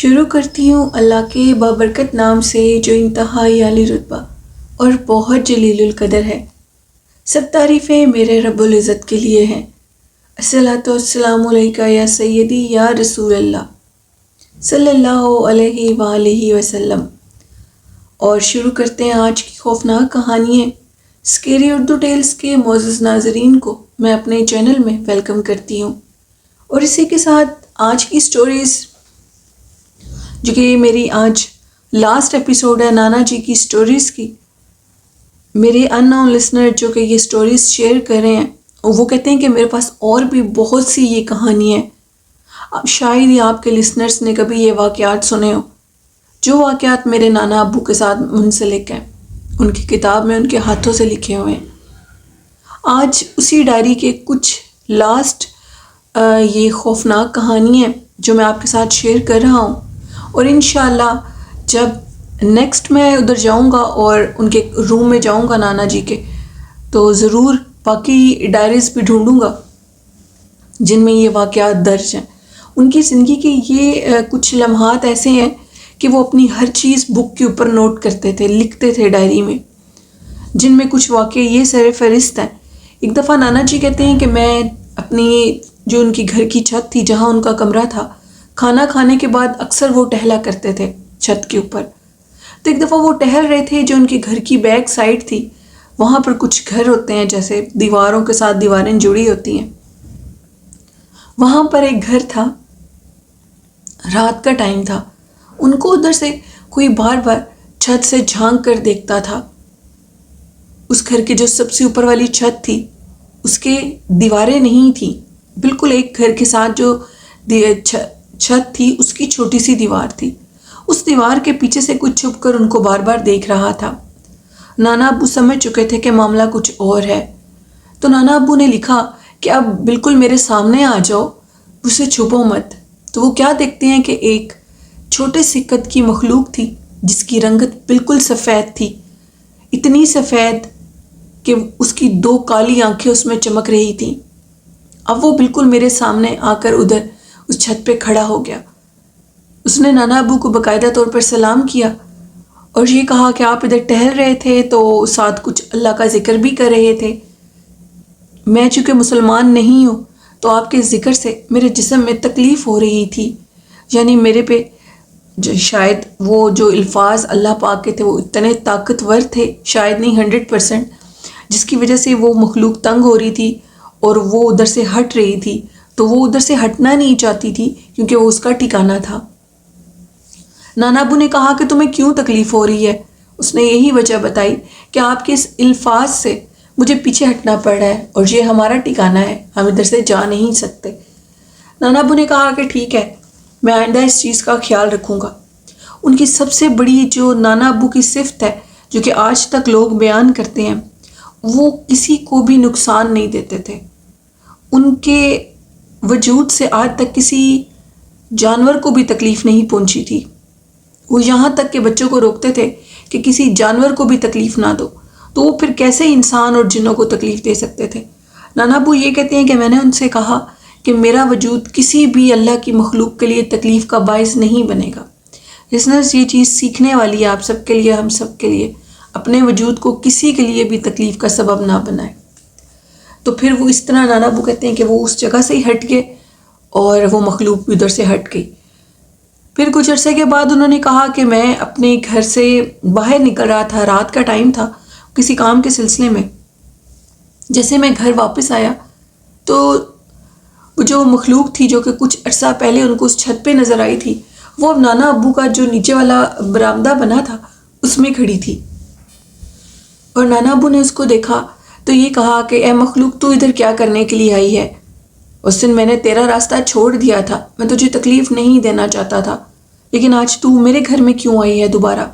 شروع کرتی ہوں اللہ کے بابرکت نام سے جو انتہائی عالی رتبہ اور بہت جلیل القدر ہے۔ سب تعریفیں میرے رب العزت کے لیے ہیں۔ الصلاۃ والسلام علیکہ یا سیدی یا رسول اللہ صلی اللہ علیہ وآلہ وسلم۔ اور شروع کرتے ہیں آج کی خوفناک کہانی ہے۔ اسکیری اردو ٹیلز کے معزز ناظرین کو میں اپنے چینل میں ویلکم کرتی ہوں، اور اسی کے ساتھ آج کی سٹوریز جو کہ میری آج لاسٹ ایپیسوڈ ہے نانا جی کی سٹوریز کی، میرے ان نون لسنر جو کہ یہ سٹوریز شیئر کر رہے ہیں وہ کہتے ہیں کہ میرے پاس اور بھی بہت سی یہ کہانی ہے، شاید ہی آپ کے لسنرز نے کبھی یہ واقعات سنے ہو، جو واقعات میرے نانا ابو کے ساتھ منسلک ہیں، ان کی کتاب میں ان کے ہاتھوں سے لکھے ہوئے ہیں۔ آج اسی ڈائری کے کچھ لاسٹ یہ خوفناک کہانی ہے جو میں آپ کے ساتھ شیئر کر رہا ہوں، اور انشاءاللہ جب نیکسٹ میں ادھر جاؤں گا اور ان کے روم میں جاؤں گا نانا جی کے، تو ضرور باقی ڈائریز بھی ڈھونڈوں گا جن میں یہ واقعات درج ہیں۔ ان کی زندگی کے یہ کچھ لمحات ایسے ہیں کہ وہ اپنی ہر چیز بک کے اوپر نوٹ کرتے تھے، لکھتے تھے ڈائری میں، جن میں کچھ واقعے یہ سر فہرست ہیں۔ ایک دفعہ نانا جی کہتے ہیں کہ میں اپنی جو ان کی گھر کی چھت تھی جہاں ان کا کمرہ تھا، کھانا کھانے کے بعد اکثر وہ ٹہلا کرتے تھے چھت کے اوپر۔ تو ایک دفعہ وہ ٹہل رہے تھے، جو ان کے گھر کی بیک سائڈ تھی، وہاں پر کچھ گھر ہوتے ہیں جیسے دیواروں کے ساتھ دیواریں جڑی ہوتی ہیں، وہاں پر ایک گھر تھا، رات کا ٹائم تھا، ان کو ادھر سے کوئی بار بار چھت سے جھانک کر دیکھتا تھا۔ اس گھر کی جو سب سے اوپر والی چھت تھی اس کے دیواریں نہیں تھیں، بالکل ایک گھر کے ساتھ جو چھت تھی اس کی چھوٹی سی دیوار تھی، اس دیوار کے پیچھے سے کچھ چھپ کر ان کو بار بار دیکھ رہا تھا۔ نانا ابو سمجھ چکے تھے کہ معاملہ کچھ اور ہے، تو نانا ابو نے لکھا کہ اب بالکل میرے سامنے آ جاؤ، اسے چھپو مت۔ تو وہ کیا دیکھتے ہیں کہ ایک چھوٹے سے قد کی مخلوق تھی جس کی رنگت بالکل سفید تھی، اتنی سفید کہ اس کی 2 کالی آنکھیں اس میں چمک رہی تھیں۔ اب وہ بالکل میرے سامنے آ کر ادھر اس چھت پہ کھڑا ہو گیا۔ اس نے نانا ابو کو باقاعدہ طور پر سلام کیا اور یہ کہا کہ آپ ادھر ٹہل رہے تھے تو ساتھ کچھ اللہ کا ذکر بھی کر رہے تھے۔ میں چونکہ مسلمان نہیں ہوں تو آپ کے ذکر سے میرے جسم میں تکلیف ہو رہی تھی، یعنی میرے پہ شاید وہ جو الفاظ اللہ پاک کے تھے وہ اتنے طاقتور تھے، شاید نہیں 100%، جس کی وجہ سے وہ مخلوق تنگ ہو رہی تھی اور وہ ادھر سے ہٹ رہی تھی، تو وہ ادھر سے ہٹنا نہیں چاہتی تھی کیونکہ وہ اس کا ٹھکانہ تھا۔ نانا ابو نے کہا کہ تمہیں کیوں تکلیف ہو رہی ہے؟ اس نے یہی وجہ بتائی کہ آپ کے اس الفاظ سے مجھے پیچھے ہٹنا پڑ رہا ہے اور یہ ہمارا ٹھکانہ ہے، ہم ادھر سے جا نہیں سکتے۔ نانا ابو نے کہا کہ ٹھیک ہے، میں آئندہ اس چیز کا خیال رکھوں گا۔ ان کی سب سے بڑی جو نانا ابو کی صفت ہے جو کہ آج تک لوگ بیان کرتے ہیں، وہ کسی کو بھی نقصان نہیں دیتے تھے۔ ان کے وجود سے آج تک کسی جانور کو بھی تکلیف نہیں پہنچی تھی۔ وہ یہاں تک کہ بچوں کو روکتے تھے کہ کسی جانور کو بھی تکلیف نہ دو، تو وہ پھر کیسے انسان اور جنوں کو تکلیف دے سکتے تھے؟ نانا ابو یہ کہتے ہیں کہ میں نے ان سے کہا کہ میرا وجود کسی بھی اللہ کی مخلوق کے لیے تکلیف کا باعث نہیں بنے گا۔ لسنرز، یہ چیز سیکھنے والی ہے آپ سب کے لیے، ہم سب کے لیے، اپنے وجود کو کسی کے لیے بھی تکلیف کا سبب نہ بنائے۔ تو پھر وہ اس طرح نانا ابو کہتے ہیں کہ وہ اس جگہ سے ہی ہٹ گئے اور وہ مخلوق بھی ادھر سے ہٹ گئی۔ پھر کچھ عرصے کے بعد انہوں نے کہا کہ میں اپنے گھر سے باہر نکل رہا تھا، رات کا ٹائم تھا، کسی کام کے سلسلے میں۔ جیسے میں گھر واپس آیا تو وہ جو مخلوق تھی جو کہ کچھ عرصہ پہلے ان کو اس چھت پہ نظر آئی تھی، وہ اب نانا ابو کا جو نیچے والا برآمدہ بنا تھا اس میں کھڑی تھی، اور نانا ابو نے اس کو دیکھا تو یہ کہا کہ اے مخلوق، تو ادھر کیا کرنے کے لیے آئی ہے؟ اس دن میں نے تیرا راستہ چھوڑ دیا تھا، میں تجھے تکلیف نہیں دینا چاہتا تھا، لیکن آج تو میرے گھر میں کیوں آئی ہے دوبارہ؟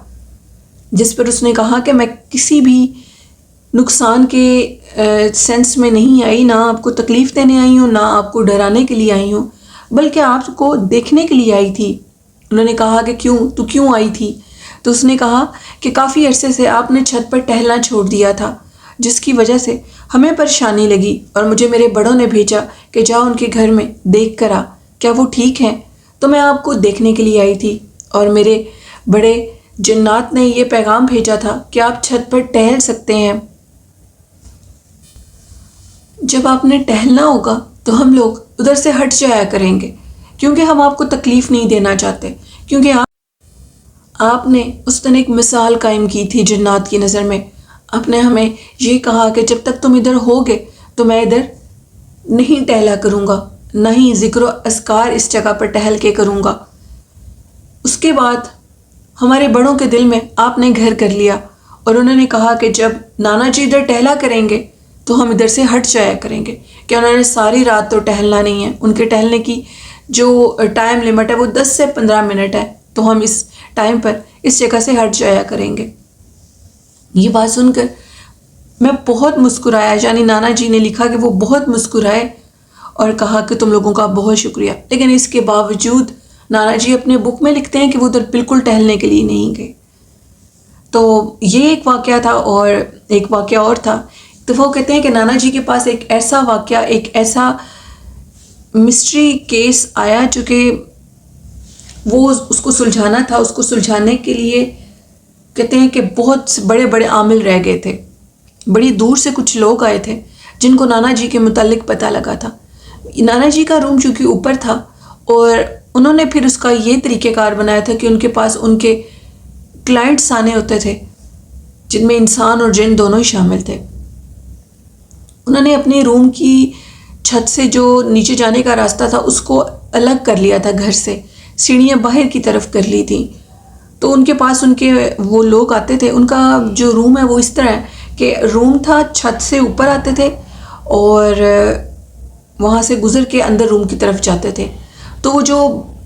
جس پر اس نے کہا کہ میں کسی بھی نقصان کے سینس میں نہیں آئی، نہ آپ کو تکلیف دینے آئی ہوں، نہ آپ کو ڈرانے کے لیے آئی ہوں، بلکہ آپ کو دیکھنے کے لیے آئی تھی۔ انہوں نے کہا کہ تو کیوں آئی تھی؟ تو اس نے کہا کہ کافی عرصے سے آپ نے چھت پر ٹہلنا چھوڑ دیا تھا، جس کی وجہ سے ہمیں پریشانی لگی اور مجھے میرے بڑوں نے بھیجا کہ جا ان کے گھر میں دیکھ کر آ، کیا وہ ٹھیک ہیں؟ تو میں آپ کو دیکھنے کے لیے آئی تھی، اور میرے بڑے جنات نے یہ پیغام بھیجا تھا کہ آپ چھت پر ٹہل سکتے ہیں۔ جب آپ نے ٹہلنا ہوگا تو ہم لوگ ادھر سے ہٹ جایا کریں گے، کیونکہ ہم آپ کو تکلیف نہیں دینا چاہتے، کیونکہ آپ نے اس دن ایک مثال قائم کی تھی جنات کی نظر میں۔ آپ نے ہمیں یہ کہا کہ جب تک تم ادھر ہوگے تو میں ادھر نہیں ٹہلا کروں گا، نہ ہی ذکر و اذکار اس جگہ پر ٹہل کے کروں گا۔ اس کے بعد ہمارے بڑوں کے دل میں آپ نے گھر کر لیا، اور انہوں نے کہا کہ جب نانا جی ادھر ٹہلا کریں گے تو ہم ادھر سے ہٹ جایا کریں گے، کہ انہوں نے ساری رات تو ٹہلنا نہیں ہے، ان کے ٹہلنے کی جو ٹائم لمٹ ہے وہ 10 سے 15 منٹ ہے، تو ہم اس ٹائم پر اس جگہ سے ہٹ جایا کریں گے۔ یہ بات سن کر میں بہت مسکرایا، یعنی نانا جی نے لکھا کہ وہ بہت مسکرائے اور کہا کہ تم لوگوں کا بہت شکریہ، لیکن اس کے باوجود نانا جی اپنے بک میں لکھتے ہیں کہ وہ ادھر بالکل ٹہلنے کے لیے نہیں گئے۔ تو یہ ایک واقعہ تھا، اور ایک واقعہ اور تھا۔ تو وہ کہتے ہیں کہ نانا جی کے پاس ایک ایسا واقعہ، ایک ایسا مسٹری کیس آیا جو کہ وہ اس کو سلجھانا تھا۔ اس کو سلجھانے کے لیے کہتے ہیں کہ بہت بڑے بڑے عامل رہ گئے تھے، بڑی دور سے کچھ لوگ آئے تھے جن کو نانا جی کے متعلق پتہ لگا تھا۔ نانا جی کا روم چونکہ اوپر تھا، اور انہوں نے پھر اس کا یہ طریقہ کار بنایا تھا کہ ان کے پاس ان کے کلائنٹس آنے ہوتے تھے، جن میں انسان اور جن دونوں ہی شامل تھے۔ انہوں نے اپنے روم کی چھت سے جو نیچے جانے کا راستہ تھا اس کو الگ کر لیا تھا، گھر سے سیڑھیاں باہر کی طرف کر لی تھیں۔ تو ان کے پاس ان کے وہ لوگ آتے تھے، ان کا جو روم ہے وہ اس طرح ہے کہ روم تھا، چھت سے اوپر آتے تھے اور وہاں سے گزر کے اندر روم کی طرف جاتے تھے۔ تو وہ جو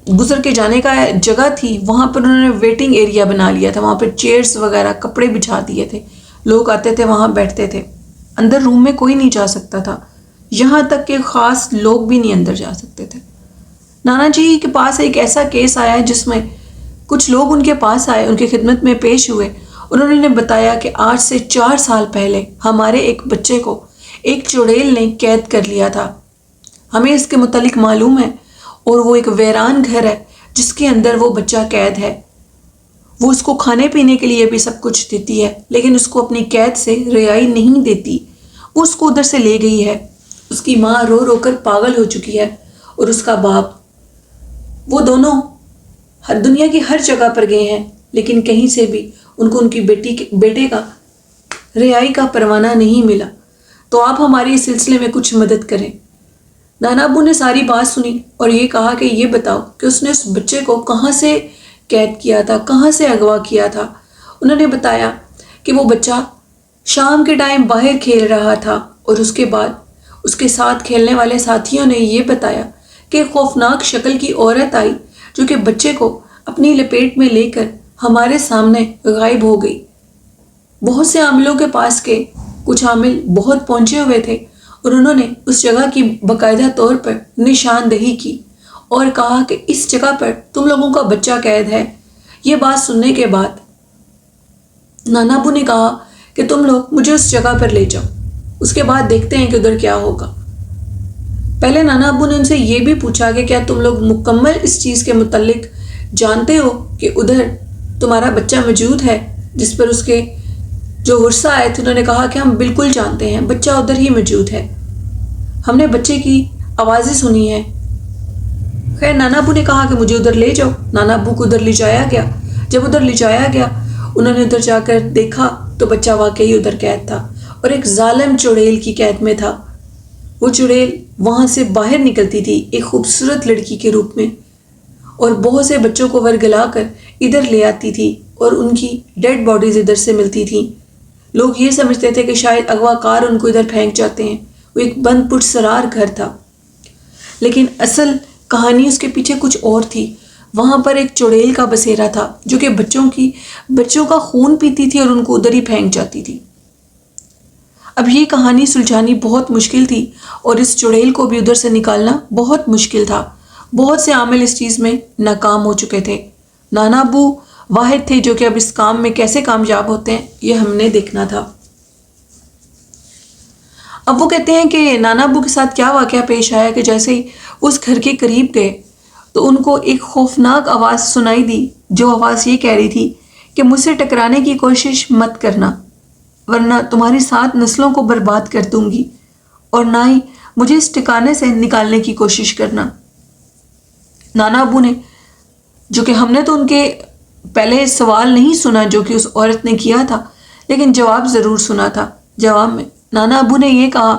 گزر کے جانے کا جگہ تھی وہاں پر انہوں نے ویٹنگ ایریا بنا لیا تھا، وہاں پہ چیئرز وغیرہ کپڑے بچھا دیے تھے، لوگ آتے تھے وہاں بیٹھتے تھے۔ اندر روم میں کوئی نہیں جا سکتا تھا، یہاں تک کہ خاص لوگ بھی نہیں اندر جا سکتے تھے۔ نانا جی کے پاس ایک ایسا کیس آیا جس میں کچھ لوگ ان کے پاس آئے، ان کی خدمت میں پیش ہوئے۔ انہوں نے بتایا کہ آج سے 4 سال پہلے ہمارے ایک بچے کو ایک چڑیل نے قید کر لیا تھا، ہمیں اس کے متعلق معلوم ہے، اور وہ ایک ویران گھر ہے جس کے اندر وہ بچہ قید ہے۔ وہ اس کو کھانے پینے کے لیے بھی سب کچھ دیتی ہے، لیکن اس کو اپنی قید سے رہائی نہیں دیتی۔ وہ اس کو ادھر سے لے گئی ہے۔ اس کی ماں رو رو کر پاگل ہو چکی ہے، اور اس کا باپ، وہ دونوں دنیا کی ہر جگہ پر گئے ہیں، لیکن کہیں سے بھی ان کو ان کی بیٹے کا رہائی کا پروانہ نہیں ملا۔ تو آپ ہماری اس سلسلے میں کچھ مدد کریں۔ نانا ابو نے ساری بات سنی اور یہ کہا کہ یہ بتاؤ کہ اس نے اس بچے کو کہاں سے قید کیا تھا، کہاں سے اغوا کیا تھا۔ انہوں نے بتایا کہ وہ بچہ شام کے ٹائم باہر کھیل رہا تھا، اور اس کے بعد اس کے ساتھ کھیلنے والے ساتھیوں نے یہ بتایا کہ خوفناک شکل کی عورت آئی جو کہ بچے کو اپنی لپیٹ میں لے کر ہمارے سامنے غائب ہو گئی۔ بہت سے عاملوں کے پاس کے کچھ عامل بہت پہنچے ہوئے تھے، اور انہوں نے اس جگہ کی باقاعدہ طور پر نشاندہی کی اور کہا کہ اس جگہ پر تم لوگوں کا بچہ قید ہے۔ یہ بات سننے کے بعد نانا ابو نے کہا کہ تم لوگ مجھے اس جگہ پر لے جاؤ، اس کے بعد دیکھتے ہیں کہ ادھر کیا ہوگا۔ پہلے نانا ابو نے ان سے یہ بھی پوچھا کہ کیا تم لوگ مکمل اس چیز کے متعلق جانتے ہو کہ ادھر تمہارا بچہ موجود ہے، جس پر اس کے جو ورثہ آئے تھے انہوں نے کہا کہ ہم بالکل جانتے ہیں، بچہ ادھر ہی موجود ہے، ہم نے بچے کی آوازیں سنی ہیں۔ خیر نانا ابو نے کہا کہ مجھے ادھر لے جاؤ۔ نانا ابو کو ادھر لے جایا گیا۔ جب ادھر لے جایا گیا انہوں نے ادھر جا کر دیکھا تو بچہ واقعی ادھر قید تھا، اور ایک ظالم چڑیل کی قید میں تھا۔ وہ چڑیل وہاں سے باہر نکلتی تھی ایک خوبصورت لڑکی کے روپ میں، اور بہت سے بچوں کو ورگلا کر ادھر لے آتی تھی، اور ان کی ڈیڈ باڈیز ادھر سے ملتی تھیں۔ لوگ یہ سمجھتے تھے کہ شاید اغوا کار ان کو ادھر پھینک جاتے ہیں۔ وہ ایک بند پرسرار گھر تھا، لیکن اصل کہانی اس کے پیچھے کچھ اور تھی۔ وہاں پر ایک چڑیل کا بسیرا تھا جو کہ بچوں کا خون پیتی تھی اور ان کو ادھر ہی پھینک جاتی تھی۔ اب یہ کہانی سلجھانی بہت مشکل تھی، اور اس چڑیل کو بھی ادھر سے نکالنا بہت مشکل تھا۔ بہت سے عامل اس چیز میں ناکام ہو چکے تھے۔ نانا ابو واحد تھے جو کہ اب اس کام میں کیسے کامیاب ہوتے ہیں یہ ہم نے دیکھنا تھا۔ اب وہ کہتے ہیں کہ نانا ابو کے ساتھ کیا واقعہ پیش آیا کہ جیسے ہی اس گھر کے قریب گئے تو ان کو ایک خوفناک آواز سنائی دی، جو آواز یہ کہہ رہی تھی کہ مجھ سے ٹکرانے کی کوشش مت کرنا، ورنہ تمہاری 7 نسلوں کو برباد کر دوں گی، اور نہ ہی مجھے اس ٹھکانے سے نکالنے کی کوشش کرنا۔ نانا ابو نے، جو کہ ہم نے تو ان کے پہلے سوال نہیں سنا جو کہ اس عورت نے کیا تھا، لیکن جواب ضرور سنا تھا۔ جواب میں نانا ابو نے یہ کہا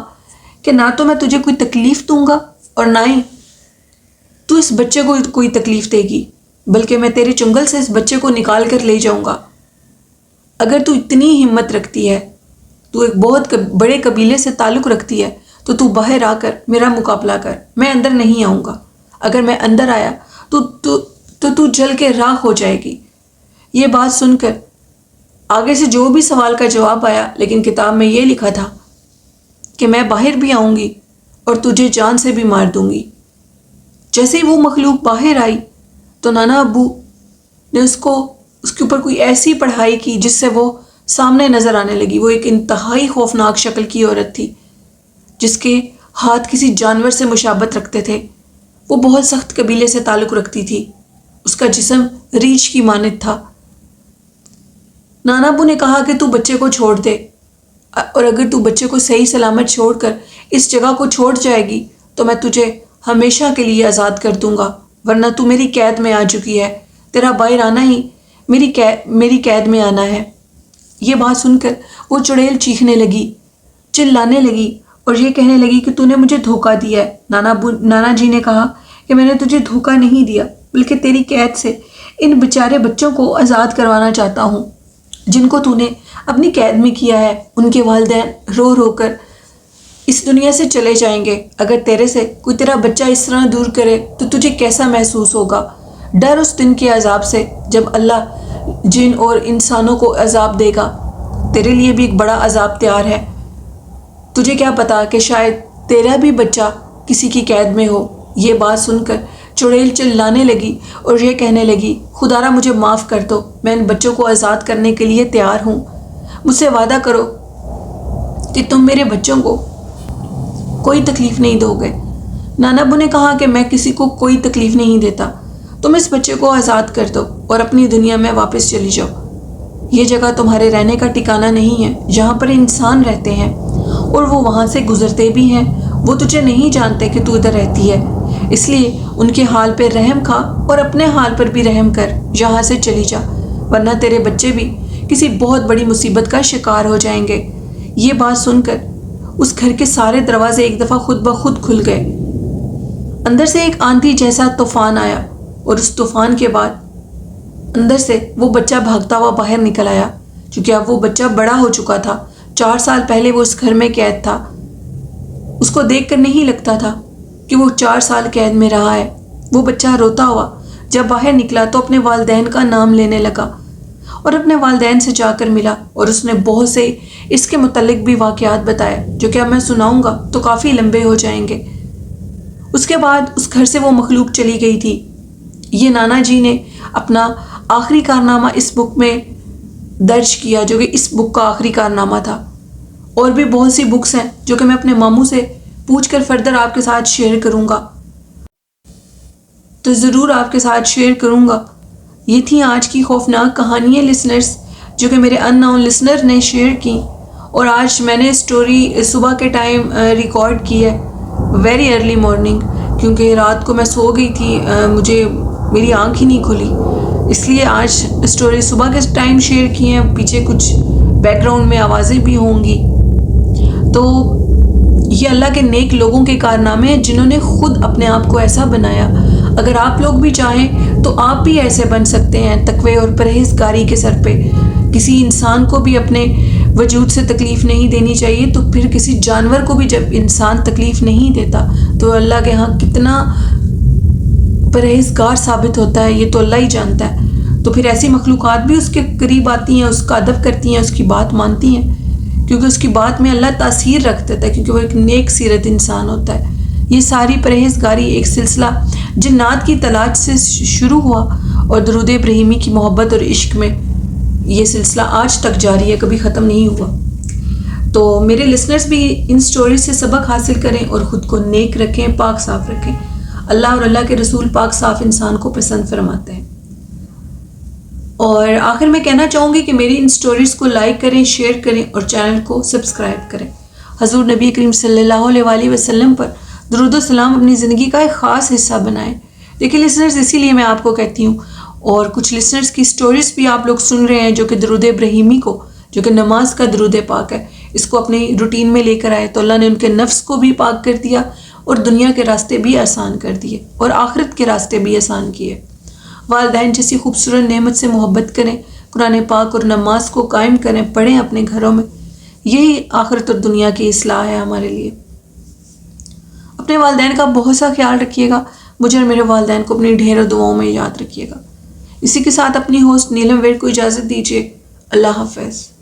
کہ نہ تو میں تجھے کوئی تکلیف دوں گا اور نہ ہی تو اس بچے کو کوئی تکلیف دے گی، بلکہ میں تیرے چنگل سے اس بچے کو نکال کر لے جاؤں گا۔ اگر تو اتنی ہمت رکھتی ہے، تو ایک بہت بڑے قبیلے سے تعلق رکھتی ہے، تو باہر آ کر میرا مقابلہ کر، میں اندر نہیں آؤں گا۔ اگر میں اندر آیا تو جل کے راکھ ہو جائے گی۔ یہ بات سن کر آگے سے جو بھی سوال کا جواب آیا، لیکن کتاب میں یہ لکھا تھا کہ میں باہر بھی آؤں گی اور تجھے جان سے بھی مار دوں گی۔ جیسے ہی وہ مخلوق باہر آئی تو نانا ابو نے اس کے اوپر کوئی ایسی پڑھائی کی جس سے وہ سامنے نظر آنے لگی۔ وہ ایک انتہائی خوفناک شکل کی عورت تھی، جس کے ہاتھ کسی جانور سے مشابہت رکھتے تھے۔ وہ بہت سخت قبیلے سے تعلق رکھتی تھی۔ اس کا جسم ریچھ کی مانند تھا۔ نانا ابو نے کہا کہ تو بچے کو چھوڑ دے، اور اگر تو بچے کو صحیح سلامت چھوڑ کر اس جگہ کو چھوڑ جائے گی تو میں تجھے ہمیشہ کے لیے آزاد کر دوں گا، ورنہ تو میری قید میں آ چکی ہے۔ تیرا باہر آنا ہی میری قید میں آنا ہے۔ یہ بات سن کر وہ چڑیل چیخنے لگی، چلانے لگی اور یہ کہنے لگی کہ تو نے مجھے دھوکہ دیا ہے۔ نانا جی نے کہا کہ میں نے تجھے دھوکہ نہیں دیا، بلکہ تیری قید سے ان بیچارے بچوں کو آزاد کروانا چاہتا ہوں جن کو تو نے اپنی قید میں کیا ہے۔ ان کے والدین رو رو کر اس دنیا سے چلے جائیں گے۔ اگر تیرے سے کوئی تیرا بچہ اس طرح دور کرے تو تجھے کیسا محسوس ہوگا؟ ڈر اس دن کے عذاب سے جب اللہ جن اور انسانوں کو عذاب دے گا۔ تیرے لیے بھی ایک بڑا عذاب تیار ہے۔ تجھے کیا پتا کہ شاید تیرا بھی بچہ کسی کی قید میں ہو۔ یہ بات سن کر چڑیل چلانے لگی اور یہ کہنے لگی، خدارا مجھے معاف کر دو، میں ان بچوں کو آزاد کرنے کے لیے تیار ہوں۔ مجھ سے وعدہ کرو کہ تم میرے بچوں کو کوئی تکلیف نہیں دو گے۔ نانا ابو نے کہا کہ میں کسی کو کوئی تکلیف نہیں دیتا، تم اس بچے کو آزاد کر دو اور اپنی دنیا میں واپس چلی جاؤ۔ یہ جگہ تمہارے رہنے کا ٹھکانہ نہیں ہے، جہاں پر انسان رہتے ہیں اور وہ وہاں سے گزرتے بھی ہیں۔ وہ تجھے نہیں جانتے کہ تو ادھر رہتی ہے، اس لیے ان کے حال پہ رحم کھا اور اپنے حال پر بھی رحم کر، یہاں سے چلی جا، ورنہ تیرے بچے بھی کسی بہت بڑی مصیبت کا شکار ہو جائیں گے۔ یہ بات سن کر اس گھر کے سارے دروازے ایک دفعہ خود بخود کھل گئے۔ اندر سے ایک آندھی جیسا طوفان آیا اور اس طوفان کے بعد اندر سے وہ بچہ بھاگتا ہوا باہر نکل آیا، چونکہ اب وہ بچہ بڑا ہو چکا تھا۔ 4 سال پہلے وہ اس گھر میں قید تھا۔ اس کو دیکھ کر نہیں لگتا تھا کہ وہ 4 سال قید میں رہا ہے۔ وہ بچہ روتا ہوا جب باہر نکلا تو اپنے والدین کا نام لینے لگا اور اپنے والدین سے جا کر ملا، اور اس نے بہت سے اس کے متعلق بھی واقعات بتائے جو کہ اب میں سناؤں گا تو کافی لمبے ہو جائیں گے۔ اس کے بعد اس گھر سے وہ مخلوق چلی گئی تھی۔ یہ نانا جی نے اپنا آخری کارنامہ اس بک میں درج کیا، جو کہ اس بک کا آخری کارنامہ تھا۔ اور بھی بہت سی بکس ہیں جو کہ میں اپنے ماموں سے پوچھ کر فردر آپ کے ساتھ شیئر کروں گا، تو ضرور آپ کے ساتھ شیئر کروں گا۔ یہ تھیں آج کی خوفناک کہانیاں لسنرز، جو کہ میرے ان نون لسنر نے شیئر کی، اور آج میں نے اسٹوری صبح کے ٹائم ریکارڈ کی ہے، ویری ارلی مارننگ، کیونکہ رات کو میں سو گئی تھی، میری آنکھ ہی نہیں کھلی، اس لیے آج اسٹوری صبح کے ٹائم شیئر کی ہیں۔ پیچھے کچھ بیک گراؤنڈ میں آوازیں بھی ہوں گی۔ تو یہ اللہ کے نیک لوگوں کے کارنامے ہیں جنہوں نے خود اپنے آپ کو ایسا بنایا۔ اگر آپ لوگ بھی چاہیں تو آپ بھی ایسے بن سکتے ہیں، تقوی اور پرہیزگاری کے سر پہ۔ کسی انسان کو بھی اپنے وجود سے تکلیف نہیں دینی چاہیے، تو پھر کسی جانور کو بھی جب انسان تکلیف نہیں دیتا تو اللہ کے ہاں کتنا پرہیزگار ثابت ہوتا ہے، یہ تو اللہ ہی جانتا ہے۔ تو پھر ایسی مخلوقات بھی اس کے قریب آتی ہیں، اس کا ادب کرتی ہیں، اس کی بات مانتی ہیں، کیونکہ اس کی بات میں اللہ تاثیر رکھ دیتا ہے، کیونکہ وہ ایک نیک سیرت انسان ہوتا ہے۔ یہ ساری پرہیزگاری ایک سلسلہ جنات کی تلاش سے شروع ہوا اور درود ابراہیمی کی محبت اور عشق میں یہ سلسلہ آج تک جاری ہے، کبھی ختم نہیں ہوا۔ تو میرے لسنرز بھی ان سٹوریز سے سبق حاصل کریں اور خود کو نیک رکھیں، پاک صاف رکھیں۔ اللہ اور اللہ کے رسول پاک صاف انسان کو پسند فرماتے ہیں۔ اور آخر میں کہنا چاہوں گی کہ میری ان سٹوریز کو لائک کریں، شیئر کریں اور چینل کو سبسکرائب کریں۔ حضور نبی کریم صلی اللہ علیہ وآلہ وسلم پر درود و سلام اپنی زندگی کا ایک خاص حصہ بنائیں۔ دیکھیں لسنرز، اسی لیے میں آپ کو کہتی ہوں، اور کچھ لسنرز کی سٹوریز بھی آپ لوگ سن رہے ہیں جو کہ درود ابراہیمی کو، جو کہ نماز کا درود پاک ہے، اس کو اپنی روٹین میں لے کر آئے تو اللہ نے ان کے نفس کو بھی پاک کر دیا اور دنیا کے راستے بھی آسان کر دیے اور آخرت کے راستے بھی آسان کیے۔ والدین جیسی خوبصورت نعمت سے محبت کریں، قرآن پاک اور نماز کو قائم کریں، پڑھیں اپنے گھروں میں، یہی آخرت اور دنیا کی اصلاح ہے ہمارے لیے۔ اپنے والدین کا بہت سا خیال رکھیے گا، مجھے اور میرے والدین کو اپنی ڈھیروں دعاؤں میں یاد رکھیے گا۔ اسی کے ساتھ اپنی ہوسٹ نیلم ویڈ کو اجازت دیجیے۔ اللہ حافظ۔